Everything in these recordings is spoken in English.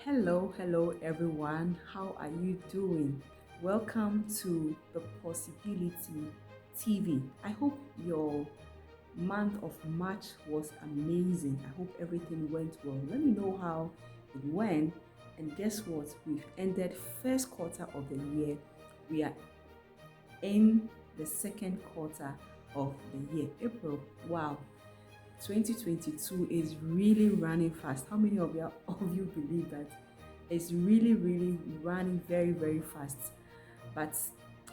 Hello everyone. How are you doing? Welcome to the Possibility TV. I hope your month of March was amazing. I hope everything went well. Let me know how it went. And guess what? We've ended first quarter of the year. We are in the second quarter of the year. April. Wow. 2022 is really running fast. How many of you believe that it's really running very fast? But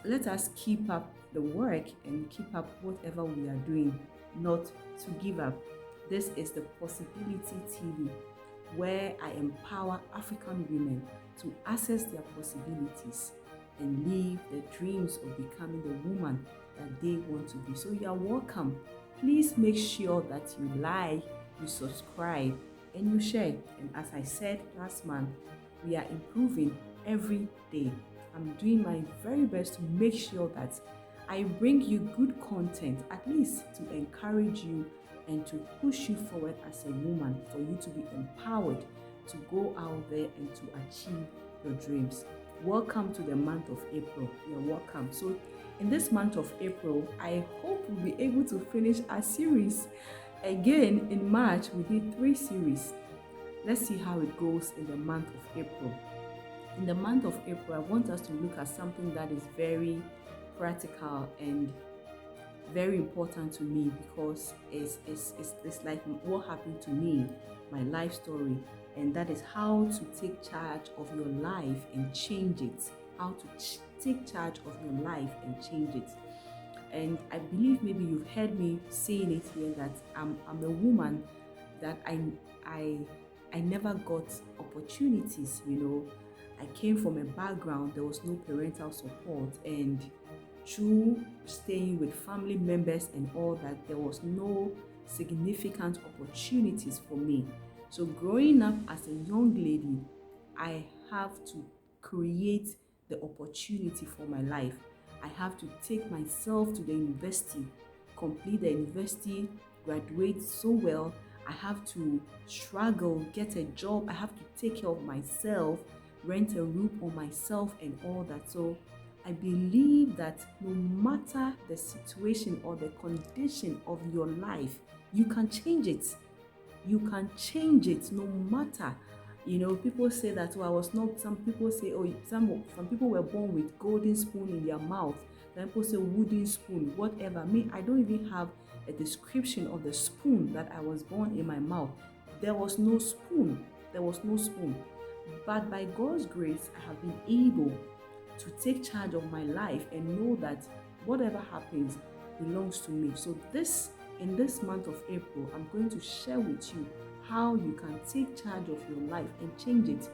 let us keep up the work and keep up whatever we are doing, not to give up. This is the Possibility TV, where I empower African women to access their possibilities and live the dreams of becoming the woman that they want to be. So you are welcome. Please make sure that you like, you subscribe, and you share. And as I said last month, we are improving every day. I'm doing my very best to make sure that I bring you good content, at least to encourage you and to push you forward as a woman, for you to be empowered to go out there and to achieve your dreams. Welcome to the month of April. You're welcome. So, in this month of April, I hope we'll be able to finish our series. Again, in March, we did 3 series. Let's see how it goes in the month of April. In the month of April, I want us to look at something that is very practical and very important to me, because it's like what happened to me, my life story, and that is how to take charge of your life and change it. How to take charge of your life and change it. And I believe maybe you've heard me saying it here that I'm a woman that I I never got opportunities. I came from a background, there was no parental support, and through staying with family members and all that, there was no significant opportunities for me. So growing up as a young lady, I have to create the opportunity for my life. I have to take myself to the university, complete the university, graduate so well. I have to struggle, get a job. I have to take care of myself, rent a room on myself, and all that. So I believe that no matter the situation or the condition of your life, you can change it. You can change it no matter. People say that, oh, I was not, some people say, oh, some people were born with golden spoon in their mouth. Some people say wooden spoon, whatever. Me, I don't even have a description of the spoon that I was born in my mouth. There was no spoon. There was no spoon. But by God's grace, I have been able to take charge of my life and know that whatever happens belongs to me. So in this month of April, I'm going to share with you how you can take charge of your life and change it.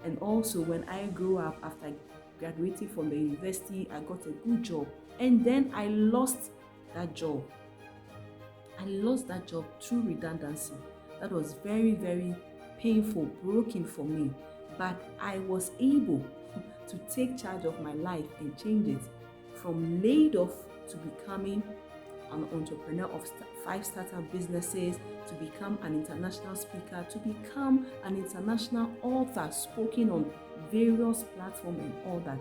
And also, when I grew up after graduating from the university, I got a good job, and then I lost that job. I lost that job through redundancy. That was very painful, broken for me. But I was able to take charge of my life and change it from laid off to becoming an entrepreneur of 5 startup businesses, to become an international speaker, to become an international author, spoken on various platforms and all that.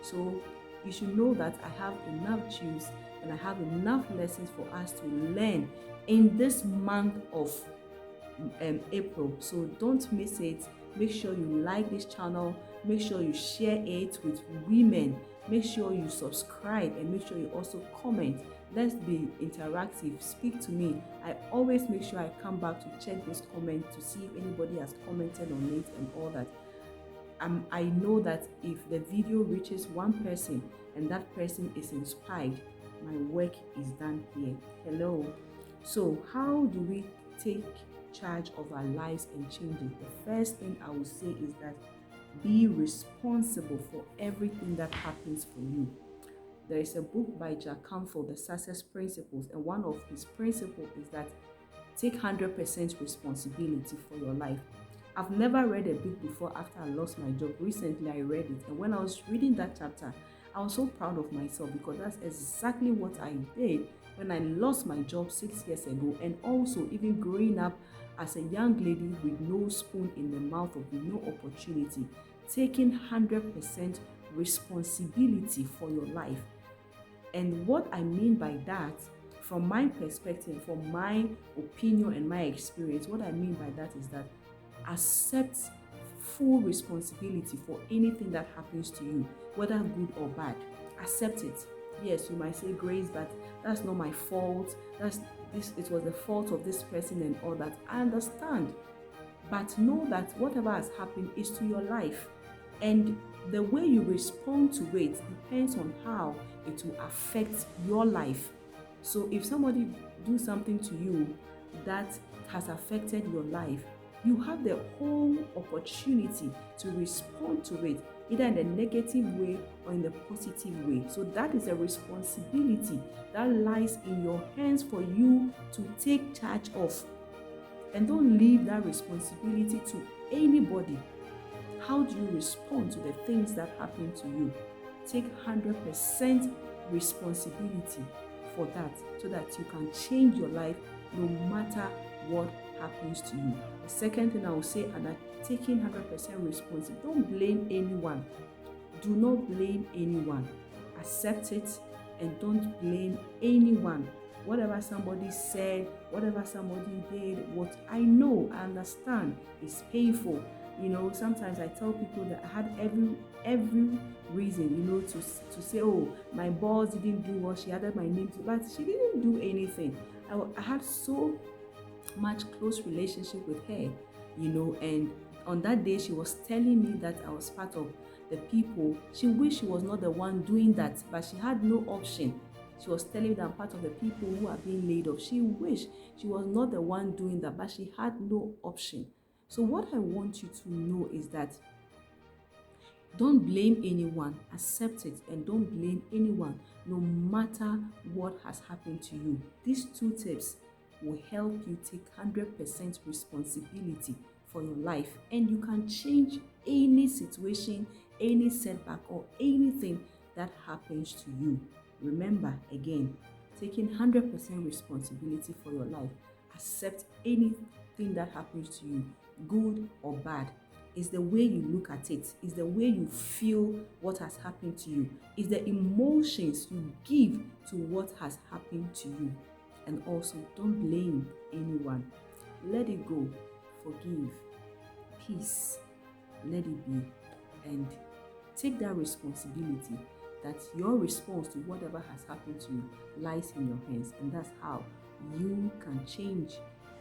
So you should know that I have enough juice and I have enough lessons for us to learn in this month of April. So don't miss it. Make sure you like this channel, make sure you share it with women, make sure you subscribe, and make sure you also comment. Let's be interactive. Speak to me. I always make sure I come back to check this comment to see if anybody has commented on it and all that. I know that if the video reaches one person and that person is inspired, my work is done here. Hello. So how do we take charge of our lives and change it? The first thing I will say is that be responsible for everything that happens for you. There is a book by Jack Canfield, The Success Principles, and one of his principles is that take 100% responsibility for your life. I've never read a book before after I lost my job. Recently, I read it, and when I was reading that chapter, I was so proud of myself, because that's exactly what I did when I lost my job 6 years ago. And also, even growing up as a young lady with no spoon in the mouth, of no opportunity, taking 100% responsibility for your life. And what I mean by that, from my perspective, from my opinion and my experience, what I mean by that is that accept full responsibility for anything that happens to you, whether good or bad. Accept it. Yes, you might say, Grace, but that's not my fault. It was the fault of this person and all that. I understand. But know that whatever has happened is to your life. And the way you respond to it depends on how it will affect your life. So if somebody do something to you that has affected your life, you have the whole opportunity to respond to it, either in the negative way or in the positive way. So that is a responsibility that lies in your hands for you to take charge of. And don't leave that responsibility to anybody. How do you respond to the things that happen to you? Take 100% responsibility for that, so that you can change your life no matter what happens to you. The second thing I will say, and taking 100% responsibility, don't blame anyone. Do not blame anyone. Accept it and don't blame anyone. Whatever somebody said, whatever somebody did, what I know, I understand, is painful. Sometimes I tell people that I had every reason, to say, oh, my boss didn't do what she added my name to, but she didn't do anything. I had so much close relationship with her, and on that day she was telling me that I was part of the people. She wished she was not the one doing that, but she had no option. She was telling me that I'm part of the people who are being laid off. She wished she was not the one doing that, but she had no option. So what I want you to know is that don't blame anyone. Accept it and don't blame anyone, no matter what has happened to you. These 2 tips will help you take 100% responsibility for your life, and you can change any situation, any setback, or anything that happens to you. Remember, again, taking 100% responsibility for your life. Accept anything that happens to you, good or bad. Is the way you look at it, is the way you feel what has happened to you, is the emotions you give to what has happened to you. And also, don't blame anyone. Let it go. Forgive. Peace. Let it be. And take that responsibility, that your response to whatever has happened to you lies in your hands. And that's how you can change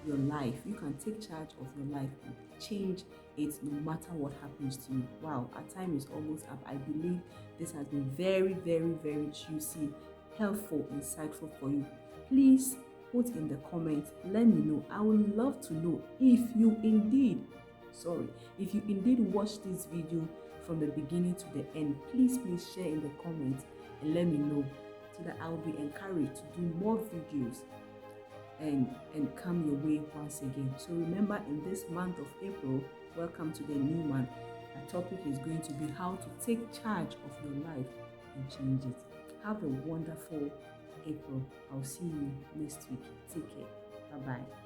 your life. You can take charge of your life and change it no matter what happens to you. Wow, our time is almost up. I believe this has been very, very, very juicy, helpful, insightful for you. Please put in the comments, let me know. I would love to know if you indeed watched this video from the beginning to the end. Please share in the comments and let me know, so that I will be encouraged to do more videos and come your way once again. So remember, in this month of April, welcome to the new month. Our topic is going to be how to take charge of your life and change it. Have a wonderful April. I'll see you next week. Take care. Bye-bye.